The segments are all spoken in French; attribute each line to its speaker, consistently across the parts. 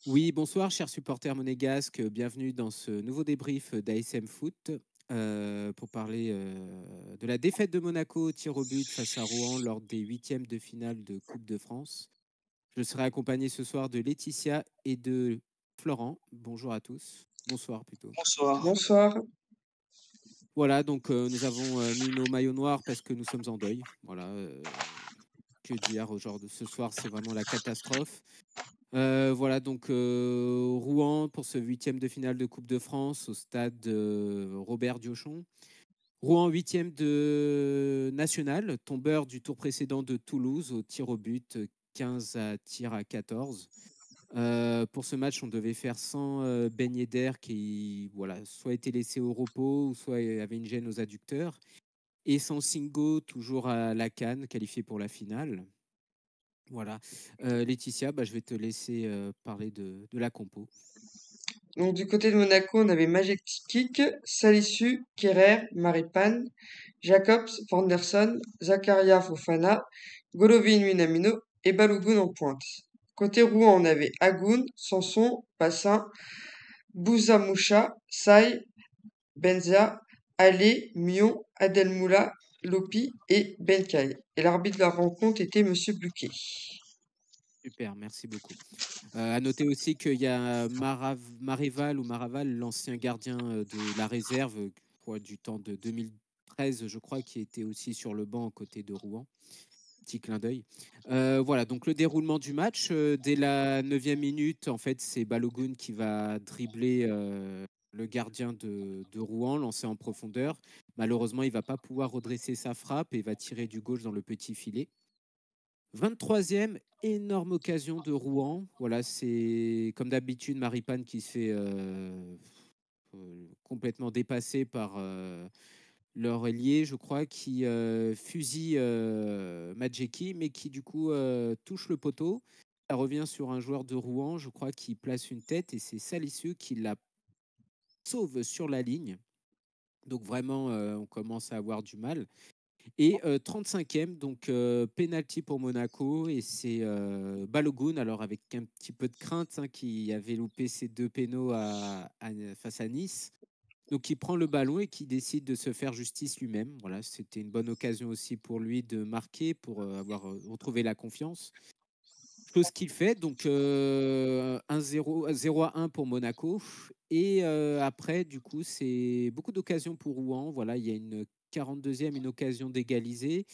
Speaker 1: Oui, bonsoir, chers supporters monégasques. Bienvenue dans ce nouveau débrief d'ASM Foot pour parler de la défaite de Monaco au tir au but face à Rouen lors des huitièmes de finale de Coupe de France. Je serai accompagné ce soir de Laetitia et de Florent. Bonjour à tous. Bonsoir plutôt.
Speaker 2: Bonsoir.
Speaker 3: Bonsoir.
Speaker 1: Voilà, donc nous avons mis nos maillots noirs parce que nous sommes en deuil. Voilà, que dire aujourd'hui, ce soir, c'est vraiment la catastrophe. Voilà donc Rouen pour ce huitième de finale de Coupe de France au stade Robert Diochon. Rouen huitième de national, tombeur du tour précédent de Toulouse au tir au but, 15 à tir à 14. Pour ce match, on devait faire sans Ben Yedder qui voilà, soit était laissé au repos ou soit avait une gêne aux adducteurs. Et sans Singo, toujours à la CAN, qualifié pour la finale. Voilà. Laetitia, je vais te laisser parler de la compo.
Speaker 3: Donc, du côté de Monaco, on avait Majetic, Salisu, Kerrer, Maripane, Jacobs, Vanderson, Zakaria Fofana, Golovin Minamino et Balogun en pointe. Côté Rouen, on avait Agoun, Sanson, Bassin, Bouzamoucha, Sai, Benzia, Ale, Mion, Adelmoula, Lopi et Benkai. Et l'arbitre de la rencontre était Monsieur Buquet.
Speaker 1: Super, merci beaucoup. À noter aussi qu'il y a Maréval ou Maraval, l'ancien gardien de la réserve du temps de 2013, je crois, qui était aussi sur le banc aux côtés de Rouen. Petit clin d'œil. Voilà, donc le déroulement du match, dès la 9e minute, en fait, c'est Balogun qui va dribbler le gardien de Rouen, lancer en profondeur. Malheureusement, il va pas pouvoir redresser sa frappe et va tirer du gauche dans le petit filet. 23e, énorme occasion de Rouen. Voilà, c'est comme d'habitude Maripane qui se fait complètement dépasser par leur ailier, je crois, qui fusille Madjeki, mais qui du coup touche le poteau. Ça revient sur un joueur de Rouen, je crois, qui place une tête et c'est Salisu qui la sauve sur la ligne. Donc vraiment, on commence à avoir du mal. Et 35e, donc penalty pour Monaco. Et c'est Balogun, alors avec un petit peu de crainte, qui avait loupé ses deux pénaux face à Nice. Donc il prend le ballon et qui décide de se faire justice lui-même. Voilà, c'était une bonne occasion aussi pour lui de marquer, pour avoir retrouvé la confiance. Chose qu'il fait, donc 1-0, 0-1 pour Monaco. Et après, du coup, c'est beaucoup d'occasions pour Rouen. Voilà, il y a une 42e, une occasion d'égaliser.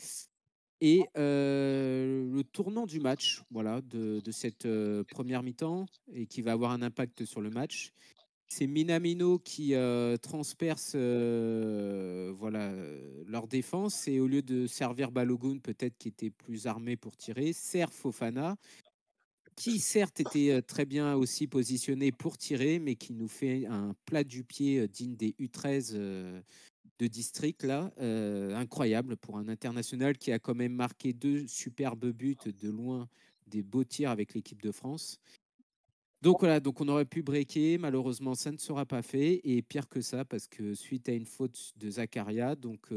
Speaker 1: Et le tournant du match, voilà, de cette première mi-temps et qui va avoir un impact sur le match, c'est Minamino qui transperce voilà, leur défense et au lieu de servir Balogun, peut-être qui était plus armé pour tirer, sert Fofana qui certes était très bien aussi positionné pour tirer, mais qui nous fait un plat du pied digne des U13 de district là, incroyable pour un international qui a quand même marqué deux superbes buts de loin, des beaux tirs avec l'équipe de France. Donc voilà, donc on aurait pu breaker, malheureusement ça ne sera pas fait et pire que ça parce que suite à une faute de Zakaria, donc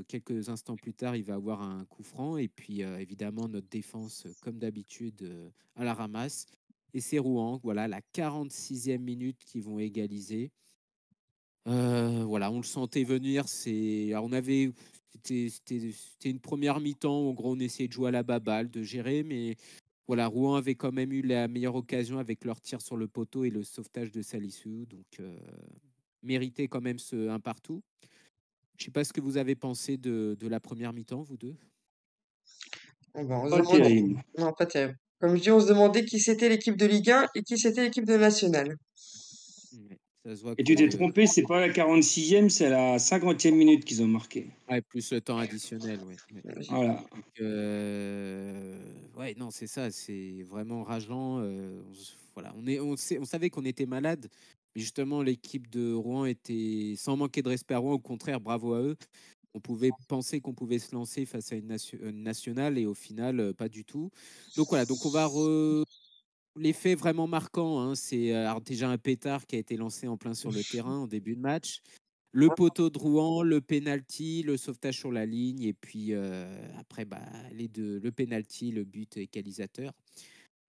Speaker 1: quelques instants plus tard il va avoir un coup franc et puis évidemment notre défense comme d'habitude à la ramasse et c'est Rouen, voilà la 46e minute qui vont égaliser. Voilà, on le sentait venir. C'était une première mi-temps. En gros, on essayait de jouer à la baballe, de gérer, mais voilà, Rouen avait quand même eu la meilleure occasion avec leur tir sur le poteau et le sauvetage de Salisu. Donc, mérité quand même ce un partout. Je sais pas ce que vous avez pensé de la première mi-temps, vous deux.
Speaker 3: On se
Speaker 2: Pas
Speaker 3: demandait...
Speaker 2: terrible.
Speaker 3: Non, pas terrible. Comme je dis, on se demandait qui c'était l'équipe de Ligue 1 et qui c'était l'équipe de Nationale.
Speaker 1: Ouais, ça se voit
Speaker 2: Et tu t'es
Speaker 1: que.
Speaker 2: trompé, c'est pas la 46e, c'est la 50e minute qu'ils ont marqué.
Speaker 1: Ouais, plus le temps additionnel, ouais. Ouais.
Speaker 2: Voilà.
Speaker 1: Donc, ouais, non, c'est ça, c'est vraiment rageant. Voilà, on savait qu'on était malade, mais justement, l'équipe de Rouen était sans manquer de respect à Rouen. Au contraire, bravo à eux. On pouvait penser qu'on pouvait se lancer face à une nationale et au final, pas du tout. Donc voilà, donc on va l'effet vraiment marquant, hein, c'est alors déjà un pétard qui a été lancé en plein sur le terrain en début de match. Le poteau de Rouen, le penalty, le sauvetage sur la ligne et puis après les deux, le penalty, le but égalisateur.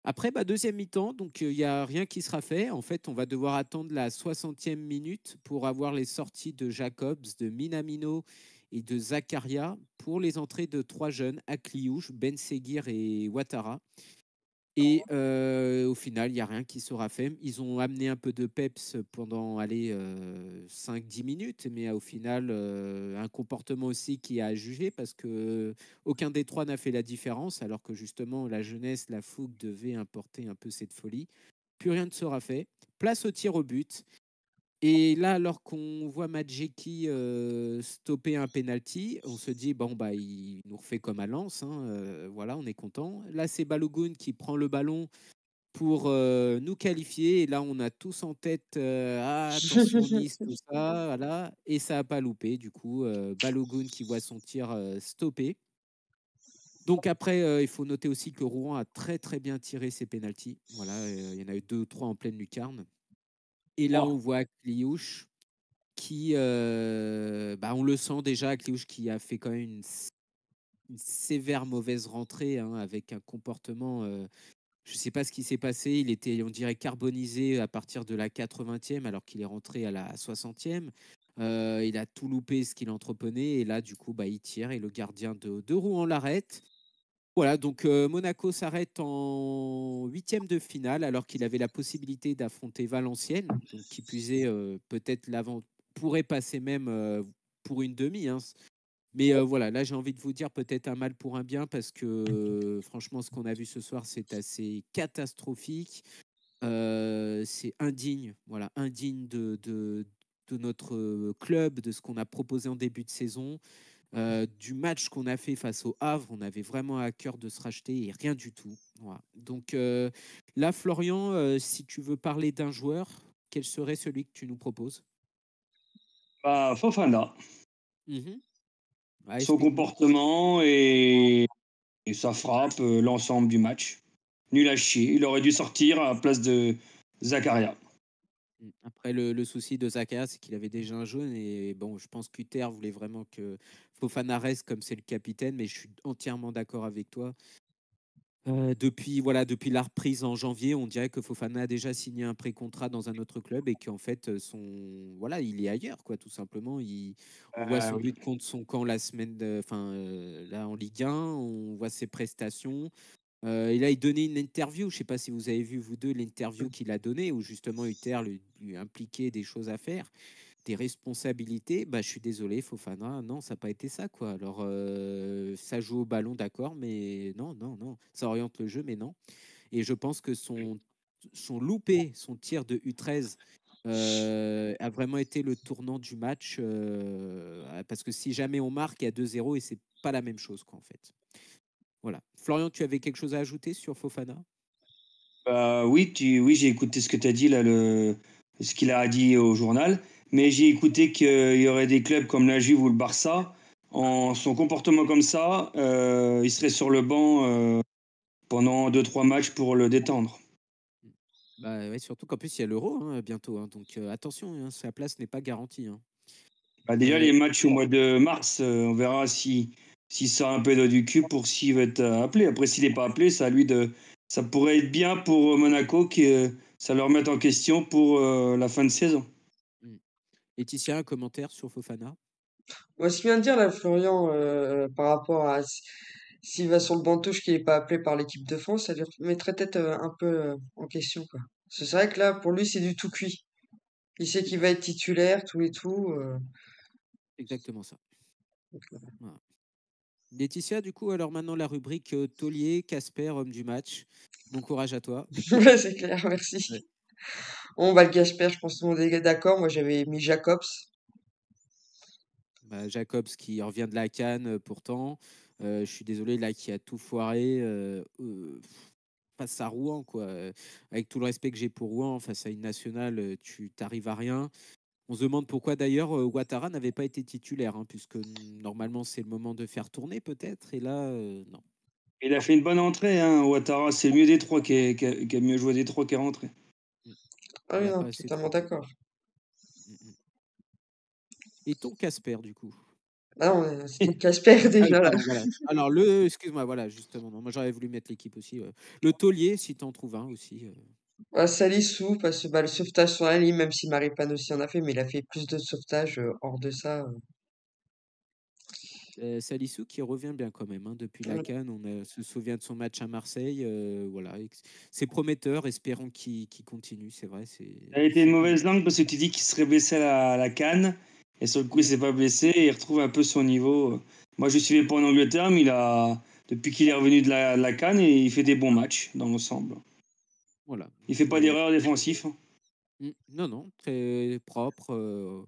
Speaker 1: Après, deuxième mi-temps, donc il n'y a rien qui sera fait. En fait, on va devoir attendre la 60e minute pour avoir les sorties de Jacobs, de Minamino et de Zakaria pour les entrées de 3 jeunes, Akliouche, Ben Seguir et Ouattara. Et au final, il n'y a rien qui sera fait. Ils ont amené un peu de peps pendant 5-10 minutes, mais au final, un comportement aussi qui a à juger parce que aucun des trois n'a fait la différence, alors que justement la jeunesse, la fougue devait importer un peu cette folie. Plus rien ne sera fait. Place au tir au but. Et là, alors qu'on voit Madjeki stopper un penalty, on se dit bon il nous refait comme à Lens, hein, voilà, on est content. Là, c'est Balogun qui prend le ballon pour nous qualifier. Et là, on a tous en tête attention Nice, tout ça, voilà. Et ça n'a pas loupé. Du coup, Balogun qui voit son tir stoppé. Donc après, il faut noter aussi que Rouen a très très bien tiré ses pénaltys. Voilà, il y en a eu 2 ou 3 en pleine lucarne. Et là, on voit Kliouche qui, on le sent déjà, Kliouche qui a fait quand même une sévère mauvaise rentrée, hein, avec un comportement. Je ne sais pas ce qui s'est passé. Il était, on dirait, carbonisé à partir de la 80e alors qu'il est rentré à la 60e. Il a tout loupé ce qu'il entreprenait. Et là, du coup, il tire et le gardien de Rouen l'arrête. Voilà, donc Monaco s'arrête en 8e de finale alors qu'il avait la possibilité d'affronter Valenciennes. Donc, qui plus est, peut-être l'avant pourrait passer même pour une demi, hein. Mais voilà, là j'ai envie de vous dire peut-être un mal pour un bien parce que franchement ce qu'on a vu ce soir c'est assez catastrophique. C'est indigne, voilà, indigne de notre club, de ce qu'on a proposé en début de saison, du match qu'on a fait face au Havre. On avait vraiment à cœur de se racheter et rien du tout. Voilà. Donc là Florian, si tu veux parler d'un joueur, quel serait celui que tu nous proposes?
Speaker 2: Fofana.
Speaker 1: Mhm. Ouais,
Speaker 2: Son
Speaker 1: explique-nous.
Speaker 2: comportement et sa frappe, l'ensemble du match. Nul à chier. Il aurait dû sortir à la place de Zakaria.
Speaker 1: Après, le souci de Zaka, c'est qu'il avait déjà un jaune. Et bon, je pense qu'Uther voulait vraiment que Fofana reste comme c'est le capitaine. Mais je suis entièrement d'accord avec toi. Depuis la reprise en janvier, on dirait que Fofana a déjà signé un pré-contrat dans un autre club et qu'en fait, il est ailleurs, quoi, tout simplement. On voit son
Speaker 2: Oui.
Speaker 1: but contre son camp la semaine, là en Ligue 1, on voit ses prestations. Et là, il donnait une interview. Je ne sais pas si vous avez vu, vous deux, l'interview qu'il a donnée, où justement Uther lui impliquait des choses à faire, des responsabilités. Je suis désolé, Fofana, non, ça n'a pas été ça, quoi. Alors, ça joue au ballon, d'accord, mais non, non, non. Ça oriente le jeu, mais non. Et je pense que son loupé, son tir de U13, a vraiment été le tournant du match. Parce que si jamais on marque, il y a 2-0 et c'est pas la même chose, quoi, en fait. Voilà. Florian, tu avais quelque chose à ajouter sur Fofana?
Speaker 2: Oui, j'ai écouté ce que tu as dit, là, ce qu'il a dit au journal. Mais j'ai écouté qu'il y aurait des clubs comme la Juve ou le Barça. En son comportement comme ça, il serait sur le banc pendant 2-3 matchs pour le détendre.
Speaker 1: Ouais, surtout qu'en plus, il y a l'Euro, hein, bientôt, hein. Donc attention, hein, sa place n'est pas garantie, hein.
Speaker 2: Déjà,
Speaker 1: Euh,
Speaker 2: les matchs au mois de mars, on verra si ça a un peu d'eau du cul pour s'il va être appelé. Après, s'il n'est pas appelé, ça pourrait être bien pour Monaco que ça leur mette en question pour la fin de saison.
Speaker 1: Laetitia, un commentaire sur Fofana?
Speaker 3: Ouais, ce qu'il vient de dire là, Florian, par rapport à s'il va sur le banc touche qui n'est pas appelé par l'équipe de France, ça lui mettrait peut-être un peu en question, quoi. C'est vrai que là, pour lui, c'est du tout cuit. Il sait
Speaker 1: C'est
Speaker 3: qu'il
Speaker 1: ça,
Speaker 3: va être titulaire, tout et tout.
Speaker 1: exactement ça.
Speaker 3: Donc,
Speaker 1: Voilà. Laetitia, du coup, alors maintenant la rubrique Taulier, Casper, homme du match. Bon courage à toi.
Speaker 3: ouais, c'est clair, merci.
Speaker 1: Ouais.
Speaker 3: Bon, bah, le Gasper, je pense que tout le monde est d'accord. Moi, j'avais mis Jacobs.
Speaker 1: Jacobs qui revient de la canne pourtant. Je suis désolé, là, qui a tout foiré face à Rouen, quoi. Avec tout le respect que j'ai pour Rouen, face à une nationale, tu t'arrives à rien. On se demande pourquoi d'ailleurs Ouattara n'avait pas été titulaire, hein, puisque normalement c'est le moment de faire tourner peut-être. Et là, non.
Speaker 2: Il a fait une bonne entrée, hein, Ouattara. C'est le mieux des trois qui a mieux joué des trois qui est rentré.
Speaker 1: Mm.
Speaker 3: Ah
Speaker 1: Il
Speaker 3: oui,
Speaker 1: n'a
Speaker 3: non,
Speaker 1: pas assez
Speaker 3: totalement
Speaker 1: trouvé.
Speaker 3: d'accord.
Speaker 1: Mm, mm. Et ton Casper, du coup?
Speaker 3: Ah non, c'était Casper
Speaker 1: Ah oui,
Speaker 3: déjà là.
Speaker 1: pardon, voilà. Alors excuse-moi, voilà, justement, non, moi j'aurais voulu mettre l'équipe aussi. Le taulier, si tu en trouves un aussi.
Speaker 3: Ouais, Salissou, parce que bah, le sauvetage sur la ligne, même si Maripane aussi en a fait, mais il a fait plus de sauvetage hors de ça.
Speaker 1: Salissou qui revient bien quand même, hein, depuis la
Speaker 3: Mm.
Speaker 1: CAN. Se souvient de son match à Marseille. Voilà, c'est prometteur. Espérons qu'il continue. C'est vrai,
Speaker 2: Ça a été une
Speaker 1: c'est bien.
Speaker 2: mauvaise langue parce que tu dis qu'il serait blessé à la canne. Et sur le coup, il
Speaker 1: Mm.
Speaker 2: s'est pas blessé et il retrouve un peu son niveau. Moi, je suivais pas en Angleterre, mais depuis qu'il est revenu de la canne, et il fait des bons matchs dans l'ensemble.
Speaker 1: Voilà.
Speaker 2: Il fait pas d'erreur défensif.
Speaker 1: Non, non, très propre.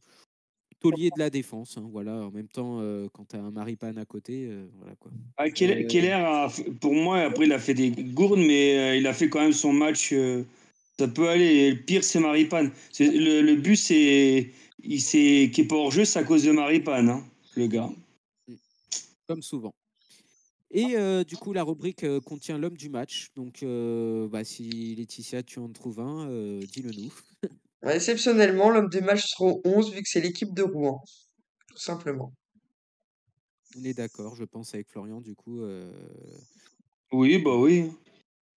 Speaker 1: Taulier de la défense. Hein, voilà. En même temps, quand tu as un Maripane à côté, voilà quoi.
Speaker 2: Ah, Keller, pour moi, après, il a fait des gourdes, mais il a fait quand même son match. Ça peut aller. Et le pire, c'est Maripane. Le but, qui est pas hors jeu, c'est à cause de Maripane, hein, le gars.
Speaker 1: Mm. Comme souvent. Et du coup, la rubrique contient l'homme du match. Donc, si Laetitia, tu en trouves un, dis-le nous.
Speaker 3: Ouais, exceptionnellement, l'homme du match sera au 11 vu que c'est l'équipe de Rouen, tout simplement.
Speaker 1: On est d'accord, je pense, avec Florian. Du coup,
Speaker 2: Oui, bah
Speaker 1: voilà.
Speaker 2: oui.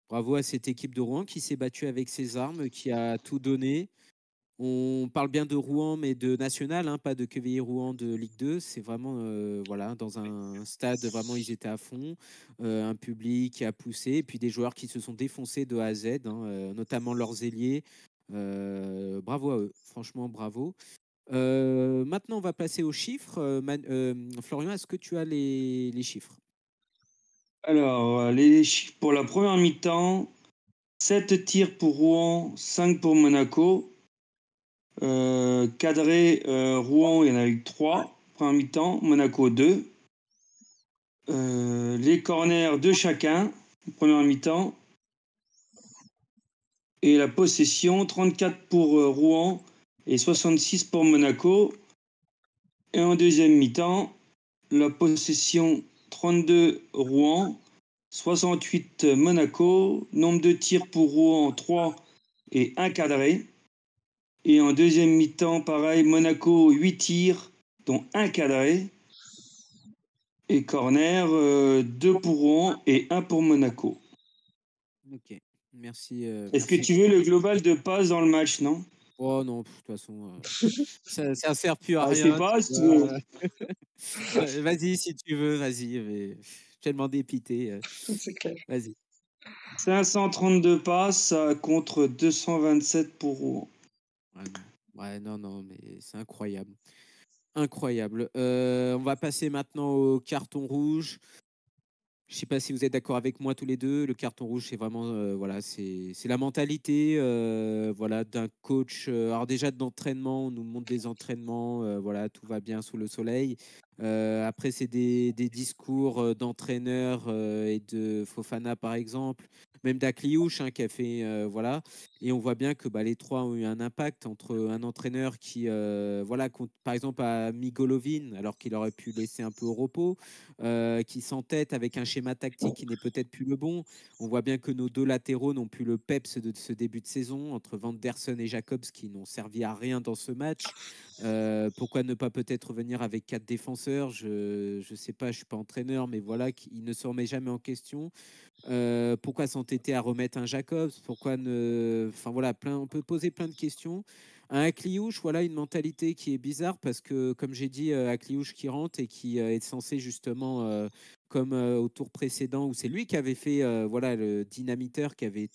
Speaker 1: Bravo à cette équipe de Rouen qui s'est battue avec ses armes, qui a tout donné. On parle bien de Rouen, mais de national, hein, pas de Quevilly Rouen de Ligue 2. C'est vraiment, voilà, dans un stade, vraiment, ils étaient à fond. Un public qui a poussé, et puis des joueurs qui se sont défoncés de A à Z, hein, notamment leurs ailiers. Bravo à eux, franchement, bravo. Maintenant, on va passer aux chiffres. Florian, est-ce que tu as les chiffres?
Speaker 2: Alors, les chiffres pour la première mi-temps, 7 tirs pour Rouen, 5 pour Monaco. Cadré, Rouen, il y en a eu 3, première mi-temps, Monaco 2. Les corners de chacun, première mi-temps. Et la possession, 34 pour Rouen et 66 pour Monaco. Et en deuxième mi-temps, la possession, 32 Rouen, 68 Monaco. Nombre de tirs pour Rouen, 3 et 1 cadré. Et en deuxième mi-temps, pareil, Monaco, 8 tirs, dont 1 cadré. Et corner, 2 pour Rouen et 1 pour Monaco.
Speaker 1: Ok, merci.
Speaker 2: Est-ce que
Speaker 1: Merci.
Speaker 2: tu veux le global de passes dans le match, non?
Speaker 1: Oh non, de toute façon, ça sert plus à
Speaker 2: Ah, je sais
Speaker 1: rien.
Speaker 2: pas,
Speaker 1: Tu
Speaker 2: si tu veux.
Speaker 1: vois. Vas-y, si tu veux, vas-y. Mais tellement dépité.
Speaker 3: C'est clair.
Speaker 1: Vas-y.
Speaker 2: 532 passes contre 227 pour Rouen.
Speaker 1: Ouais, non. Ouais, non, non, mais c'est incroyable. Incroyable. On va passer maintenant au carton rouge. Je ne sais pas si vous êtes d'accord avec moi tous les deux. Le carton rouge, c'est vraiment, voilà, c'est la mentalité, voilà, d'un coach. Alors déjà d'entraînement, on nous montre des entraînements, voilà, tout va bien sous le soleil. Après, c'est des discours d'entraîneurs et de Fofana par exemple, même d'Akliouche hein, qui a fait, voilà. Et on voit bien que bah, les trois ont eu un impact entre un entraîneur qui, voilà, par exemple a mis Golovin alors qu'il aurait pu laisser un peu au repos qui s'entête avec un schéma tactique qui n'est peut-être plus le bon. On voit bien que nos deux latéraux n'ont plus le peps de ce début de saison entre Van der Sen et Jacobs qui n'ont servi à rien dans ce match. Pourquoi ne pas peut-être revenir avec 4 défenseurs? Je ne sais pas, je ne suis pas entraîneur, mais voilà, il ne se remet jamais en question. Pourquoi s'entêter à remettre un Jacobs? Pourquoi ne. Enfin voilà, on peut poser plein de questions. Un Akliouche, voilà une mentalité qui est bizarre parce que, comme j'ai dit, Akliouche qui rentre et qui est censé justement, comme au tour précédent, où c'est lui qui avait fait voilà, le dynamiteur qui avait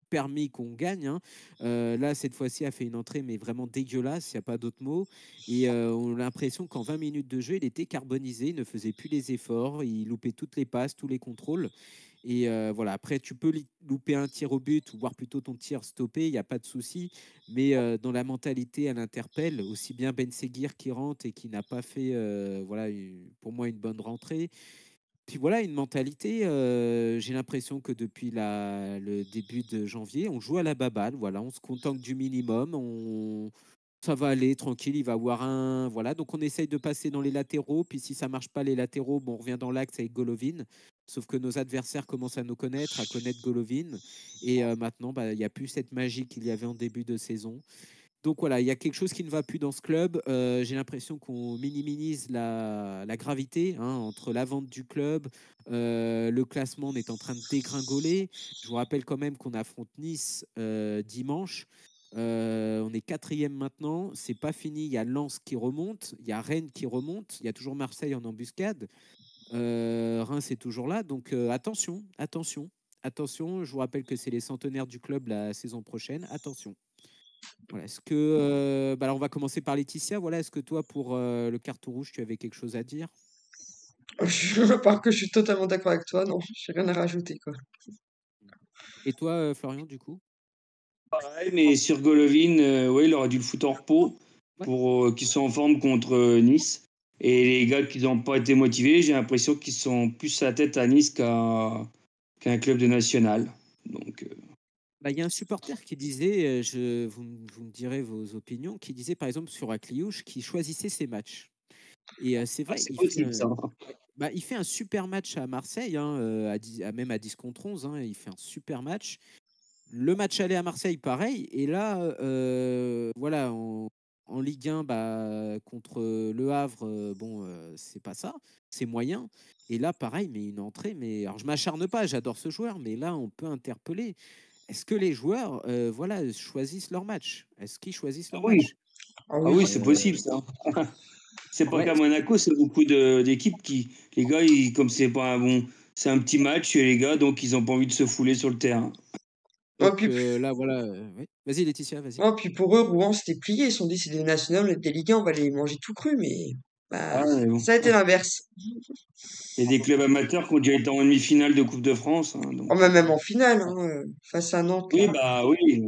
Speaker 1: permis qu'on gagne. Hein. Là, cette fois-ci, a fait une entrée, mais vraiment dégueulasse, il n'y a pas d'autre mot. Et on a l'impression qu'en 20 minutes de jeu, il était carbonisé, il ne faisait plus les efforts, il loupait toutes les passes, tous les contrôles. Et voilà, après, tu peux louper un tir au but ou voir plutôt ton tir stoppé, il n'y a pas de souci. Mais dans la mentalité, elle interpelle aussi bien Ben Seguir qui rentre et qui n'a pas fait, voilà, pour moi, une bonne rentrée. Puis voilà, une mentalité, j'ai l'impression que depuis le début de janvier, on joue à la baballe, voilà, on se contente du minimum, ça va aller tranquille, il va avoir un. Voilà, donc on essaye de passer dans les latéraux, puis si ça marche pas les latéraux, bon, on revient dans l'axe avec Golovin. Sauf que nos adversaires commencent à nous connaître, à connaître Golovin. Et maintenant, bah, il n'y a plus cette magie qu'il y avait en début de saison. Donc voilà, il y a quelque chose qui ne va plus dans ce club. J'ai l'impression qu'on minimise la gravité hein, entre la vente du club, le classement, on est en train de dégringoler. Je vous rappelle quand même qu'on affronte Nice dimanche. On est quatrième maintenant, c'est pas fini. Il y a Lens qui remonte, il y a Rennes qui remonte, il y a toujours Marseille en embuscade. Reims est toujours là, donc attention, attention, attention. Je vous rappelle que c'est les centenaires du club la saison prochaine. Attention. Voilà. Est-ce que, alors on va commencer par Laetitia. Voilà, est-ce que toi, pour le carton rouge, tu avais quelque chose à dire?
Speaker 3: Par que je suis totalement d'accord avec toi, non, j'ai rien à rajouter, quoi.
Speaker 1: Et toi, Florian, du coup?
Speaker 2: Pareil, mais sur Golovin, ouais, il aurait dû le foutre en repos
Speaker 1: Ouais.
Speaker 2: pour qu'ils soient en forme contre Nice. Et les gars qui n'ont pas été motivés, j'ai l'impression qu'ils sont plus à la tête à Nice qu'un club de national. Donc,
Speaker 1: Bah, il y a un supporter qui disait, vous me direz vos opinions, qui disait par exemple sur Akliouche qui choisissait ses matchs. Et c'est vrai,
Speaker 2: c'est possible ça.
Speaker 1: ouais, bah, il fait un super match à Marseille, hein, même à 10 contre 11, hein, il fait un super match. Le match aller à Marseille, pareil. Et là, voilà, en Ligue 1, bah, contre Le Havre, bon, c'est pas ça, c'est moyen. Et là, pareil, mais une entrée. Mais alors, je m'acharne pas, j'adore ce joueur, mais là, on peut interpeller. Est-ce que les joueurs, voilà, choisissent leur match? Est-ce qu'ils choisissent
Speaker 2: Ah
Speaker 1: leur
Speaker 2: oui,
Speaker 1: match?
Speaker 3: Ah
Speaker 2: ah
Speaker 3: oui,
Speaker 2: oui,
Speaker 3: enfin,
Speaker 2: c'est possible ça. C'est pas
Speaker 1: Ouais,
Speaker 2: qu'à Monaco, c'est beaucoup d'équipes qui, les gars, comme c'est pas un bon, c'est un petit match, les gars, donc ils ont pas envie de se fouler sur le terrain.
Speaker 3: ouais,
Speaker 1: donc là, voilà. Ouais. Vas-y, Laetitia, vas-y.
Speaker 3: puis pour eux, Rouen, c'était plié. Ils se sont dit, c'est des nationales, des Ligue 1, on va les manger tout cru, mais bah,
Speaker 2: Ah, mais bon.
Speaker 3: ça a été l'inverse.
Speaker 2: Il y a des clubs amateurs qui ont déjà été en demi-finale de Coupe de France, hein,
Speaker 3: Oh,
Speaker 2: donc.
Speaker 3: même en finale, hein, face à Nantes,
Speaker 2: Oui,
Speaker 3: là.
Speaker 2: bah oui.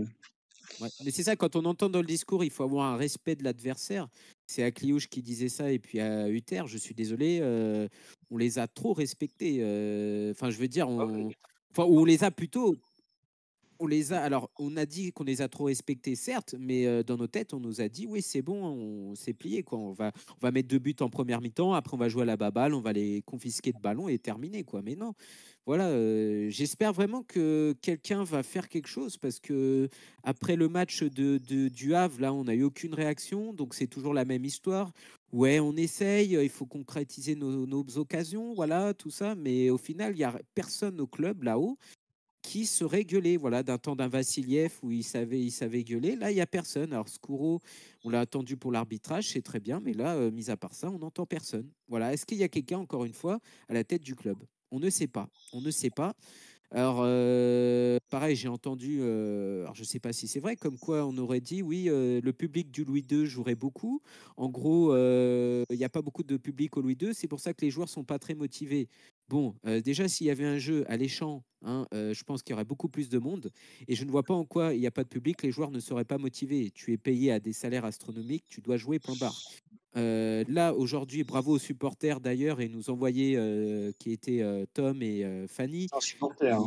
Speaker 1: Ouais. Mais c'est ça, quand on entend dans le discours, il faut avoir un respect de l'adversaire. C'est Akliouche qui disait ça, et puis à Uther, je suis désolé, on les a trop respectés. Enfin, je veux dire, enfin, on les a plutôt. On les a. Alors, on a dit qu'on les a trop respectés, certes, mais dans nos têtes, on nous a dit, oui, c'est bon, on s'est plié, quoi. On va mettre 2 buts en première mi-temps, après on va jouer à la baballe, on va les confisquer de ballon et terminer, quoi. Mais non, voilà. J'espère vraiment que quelqu'un va faire quelque chose parce que après le match du Havre, là, on n'a eu aucune réaction, donc c'est toujours la même histoire. Ouais, on essaye, il faut concrétiser nos occasions, voilà, tout ça, mais au final, il n'y a personne au club là-haut qui serait gueulé, voilà, d'un temps d'un Vassiliev où il savait gueuler. Là, il n'y a personne. Alors, Skouro, on l'a attendu pour l'arbitrage, c'est très bien, mais là, mis à part ça, on n'entend personne. Voilà. Est-ce qu'il y a quelqu'un, encore une fois, à la tête du club? On ne sait pas. On ne sait pas. Alors, pareil, j'ai entendu, alors je ne sais pas si c'est vrai, comme quoi on aurait dit, oui, le public du Louis II jouerait beaucoup. En gros, il n'y a pas beaucoup de public au Louis II, c'est pour ça que les joueurs ne sont pas très motivés. Bon, déjà, s'il y avait un jeu alléchant, hein, je pense qu'il y aurait beaucoup plus de monde. Et je ne vois pas en quoi il n'y a pas de public, les joueurs ne seraient pas motivés. Tu es payé à des salaires astronomiques, tu dois jouer, point barre. Là, aujourd'hui, bravo aux supporters d'ailleurs, et nous envoyer, qui étaient Tom et Fanny,
Speaker 2: C'est un supporter. Hein.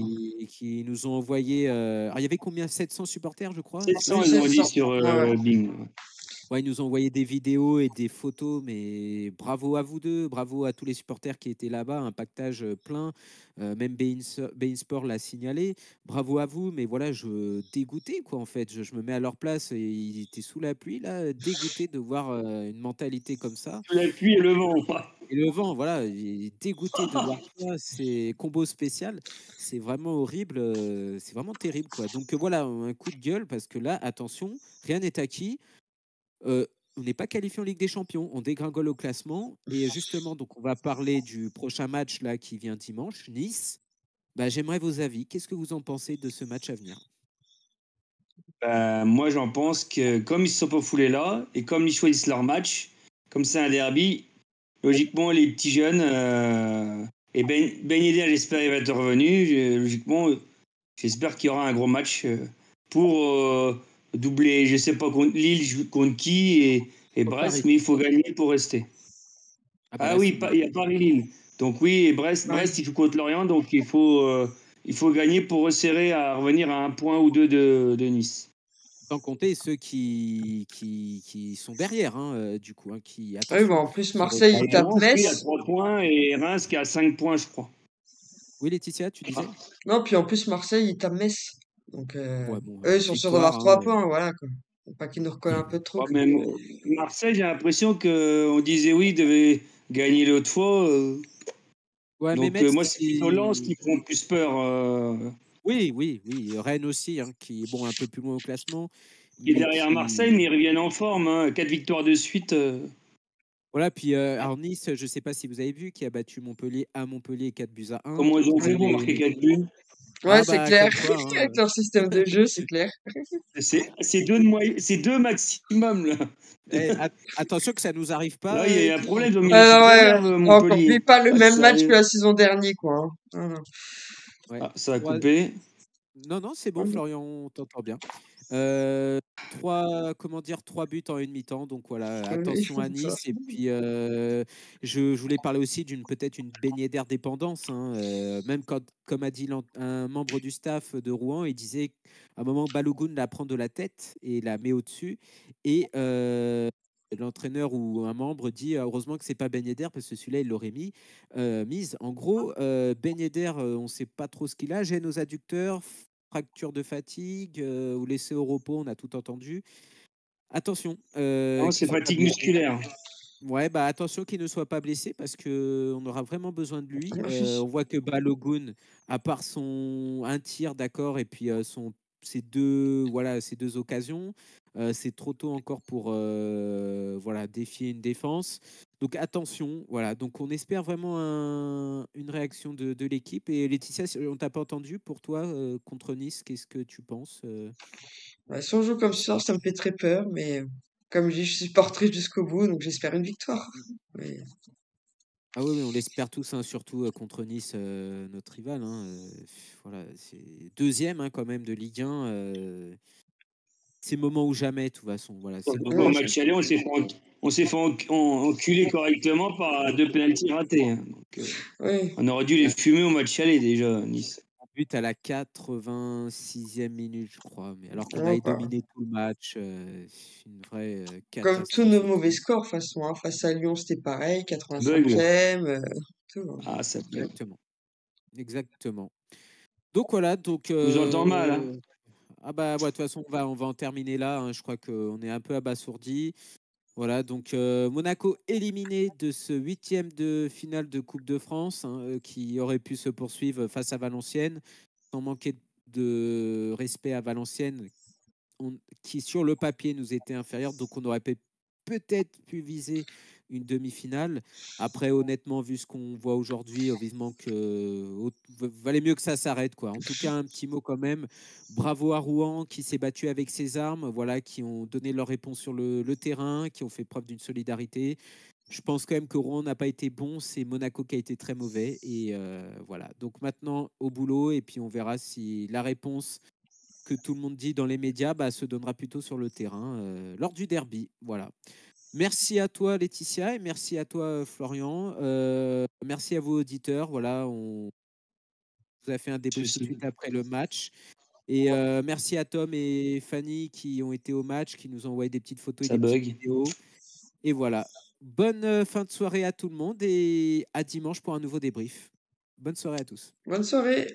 Speaker 1: qui nous ont envoyé. Alors, il y avait combien? 700 supporters, je crois, c'est
Speaker 2: 700,
Speaker 3: Oui,
Speaker 1: ça?
Speaker 2: ils ont dit
Speaker 3: 700.
Speaker 2: sur
Speaker 3: Ouais, ouais.
Speaker 2: Bing.
Speaker 1: Ouais, ils nous ont envoyé des vidéos et des photos, mais bravo à vous deux, bravo à tous les supporters qui étaient là-bas, un pactage plein, même Bein Sport l'a signalé. Bravo à vous, mais voilà, je dégoûté quoi en fait. Je me mets à leur place et ils étaient sous la pluie là, dégoûté de voir une mentalité comme ça.
Speaker 2: La pluie et le vent.
Speaker 1: Et le vent, voilà, il est dégoûté de voir ça. C'est combo spécial, c'est vraiment horrible, c'est vraiment terrible quoi. Donc voilà, un coup de gueule parce que là, attention, rien n'est acquis. On n'est pas qualifié en Ligue des Champions, on dégringole au classement. Et justement, donc on va parler du prochain match là qui vient dimanche, Nice. Bah, j'aimerais vos avis. Qu'est-ce que vous en pensez de ce match à venir?
Speaker 2: Moi, j'en pense que comme ils ne se sont pas foulés là, et comme ils choisissent leur match, comme c'est un derby, logiquement, les petits jeunes, et Ben Yedder, j'espère qu'il va être revenu. Logiquement, j'espère qu'il y aura un gros match pour doubler, je sais pas contre Lille, contre qui, et
Speaker 1: Au
Speaker 2: Brest,
Speaker 1: Paris.
Speaker 2: mais il faut gagner pour rester.
Speaker 1: Ah bah
Speaker 2: Ah
Speaker 1: là,
Speaker 2: oui, il y a Paris-Lille. Donc oui, et Brest, il joue contre Lorient, donc il faut gagner pour resserrer à revenir à un point ou deux de Nice.
Speaker 1: sans compter ceux qui sont derrière, hein, du coup, hein, qui,
Speaker 3: Ah oui, bah,
Speaker 1: attention,
Speaker 3: en plus,
Speaker 1: qui
Speaker 3: Marseille,
Speaker 2: Bah,
Speaker 3: il
Speaker 2: il y a
Speaker 3: tape
Speaker 2: Lens, lui, à
Speaker 3: Metz.
Speaker 2: 3 points et Reims qui a 5 points, je crois.
Speaker 1: Oui, Laetitia, tu
Speaker 2: Ah,
Speaker 1: disais?
Speaker 3: Non, puis en plus, Marseille, il tape Metz. Donc,
Speaker 1: Ouais, bon,
Speaker 3: eux, ils sont sûrs d'avoir
Speaker 1: victoire, hein,
Speaker 3: 3 points, voilà, quoi. Pas qu'il nous recolle un peu trop.
Speaker 2: Oh, même Marseille, j'ai l'impression qu'on disait oui, il devait gagner l'autre fois.
Speaker 1: Ouais, mais
Speaker 2: Donc,
Speaker 1: Metz,
Speaker 2: moi, c'est plutôt Lens qui font plus peur.
Speaker 1: oui, oui, oui. Rennes aussi, hein, qui est bon, un peu plus loin au classement,
Speaker 2: Qui est
Speaker 1: mais
Speaker 2: derrière Marseille, mais
Speaker 1: qui.
Speaker 2: ils reviennent en forme. Hein. 4 victoires de suite.
Speaker 1: Voilà, puis alors Nice, je ne sais pas si vous avez vu, qui a battu Montpellier à Montpellier 4-1.
Speaker 2: Comment ils ont fait
Speaker 3: Oui.
Speaker 2: pour marquer 4 buts?
Speaker 3: Ouais,
Speaker 1: Ah
Speaker 3: c'est
Speaker 1: bah,
Speaker 3: clair.
Speaker 1: comme quoi, hein.
Speaker 3: Avec leur système de jeu, c'est clair.
Speaker 2: C'est deux maximum, là.
Speaker 1: Attention que ça nous arrive
Speaker 2: Là,
Speaker 1: pas,
Speaker 2: il y a un
Speaker 1: Guy, hein.
Speaker 2: problème au milieu
Speaker 3: Ah
Speaker 2: de
Speaker 3: non, ouais,
Speaker 2: réserve,
Speaker 3: ouais. Encore
Speaker 2: Montpellier.
Speaker 3: vit pas le
Speaker 2: Ah,
Speaker 3: même match que
Speaker 2: sérieux.
Speaker 3: la saison dernière, quoi. Hein. Ah, non.
Speaker 1: Ouais.
Speaker 2: Ah, ça a coupé.
Speaker 1: Non, non, c'est bon,
Speaker 3: Ouais.
Speaker 1: Florian, on t'entend bien. Comment dire, 3 buts en une mi-temps. Donc voilà,
Speaker 3: Oui,
Speaker 1: attention à
Speaker 3: ça.
Speaker 1: Nice. Et puis, je voulais parler aussi peut-être une baignée d'air dépendance, hein. Même quand, comme a dit un membre du staff de Rouen, il disait à un moment, Balogun la prend de la tête et la met au-dessus. Et l'entraîneur ou un membre dit heureusement que c'est pas baignée d'air parce que celui-là, il l'aurait mise. En gros, Ben Yedder, on ne sait pas trop ce qu'il a. Gêne aux adducteurs, fracture de fatigue ou laissé au repos, on a tout entendu. Attention,
Speaker 2: Non,
Speaker 1: qu'il
Speaker 2: c'est
Speaker 1: ne soit pas
Speaker 2: fatigue
Speaker 1: blessé.
Speaker 2: musculaire.
Speaker 1: Ouais, bah attention qu'il ne soit pas blessé parce qu'on aura vraiment besoin de lui.
Speaker 3: Oui.
Speaker 1: On voit que Balogun, à part un tir, d'accord, et puis ces deux occasions, c'est trop tôt encore pour voilà, défier une défense. Donc attention, voilà. Donc on espère vraiment une réaction de l'équipe. Et Laetitia, on t'a pas entendu pour toi contre Nice, qu'est-ce que tu penses
Speaker 3: Ouais, si on joue comme ça me fait très peur, mais comme je dis, je suis supportrice jusqu'au bout, donc j'espère une victoire. Mais
Speaker 1: Ah oui, oui, on l'espère tous, hein, surtout contre Nice, notre rival, hein, voilà, c'est deuxième hein, quand même de Ligue 1. C'est le moment ou jamais, de toute façon. Voilà, c'est le moment
Speaker 2: Au
Speaker 3: ouais,
Speaker 1: ou
Speaker 2: match
Speaker 1: jamais.
Speaker 2: aller, on s'est fait enculer correctement par 2 pénaltys ratés. Hein. Donc,
Speaker 3: oui.
Speaker 2: on aurait dû les fumer au match aller déjà, Nice.
Speaker 1: Un but à la 86e minute, je crois. Mais alors qu'on
Speaker 3: Ouais,
Speaker 1: avait
Speaker 3: quoi.
Speaker 1: dominé tout le match, une vraie
Speaker 3: Comme tous nos
Speaker 1: catastrophe.
Speaker 3: mauvais scores, de toute façon, hein. Face à Lyon, c'était pareil,
Speaker 2: Bug.
Speaker 3: 85e, tout. Hein.
Speaker 2: Ah, ça bug.
Speaker 1: Exactement. Exactement. Donc voilà, donc
Speaker 2: Je vous entends mal. Hein.
Speaker 1: ah bah ouais, de toute façon on va en terminer là, hein. Je crois qu'on est un peu abasourdi. Voilà, donc Monaco éliminé de ce huitième de finale de Coupe de France, hein, qui aurait pu se poursuivre face à Valenciennes, sans manquer de respect à Valenciennes, qui sur le papier nous était inférieur, donc on aurait peut-être pu viser une demi-finale. Après, honnêtement, vu ce qu'on voit aujourd'hui, vivement valait mieux que ça s'arrête, quoi. En tout cas, un petit mot quand même. Bravo à Rouen qui s'est battu avec ses armes, voilà, qui ont donné leur réponse sur le terrain, qui ont fait preuve d'une solidarité. Je pense quand même que Rouen n'a pas été bon, c'est Monaco qui a été très mauvais. Et voilà. Donc maintenant, au boulot, et puis on verra si la réponse que tout le monde dit dans les médias se donnera plutôt sur le terrain lors du derby. Voilà. Merci à toi Laetitia et merci à toi Florian. Merci à vos auditeurs. Voilà, on vous a fait un débrief tout de suite après le match. Et merci à Tom et Fanny qui ont été au match, qui nous ont envoyé des petites photos et
Speaker 2: Ça
Speaker 1: des petites
Speaker 2: bug.
Speaker 1: vidéos. Et voilà. Bonne fin de soirée à tout le monde et à dimanche pour un nouveau débrief. Bonne soirée à tous.
Speaker 3: Bonne soirée.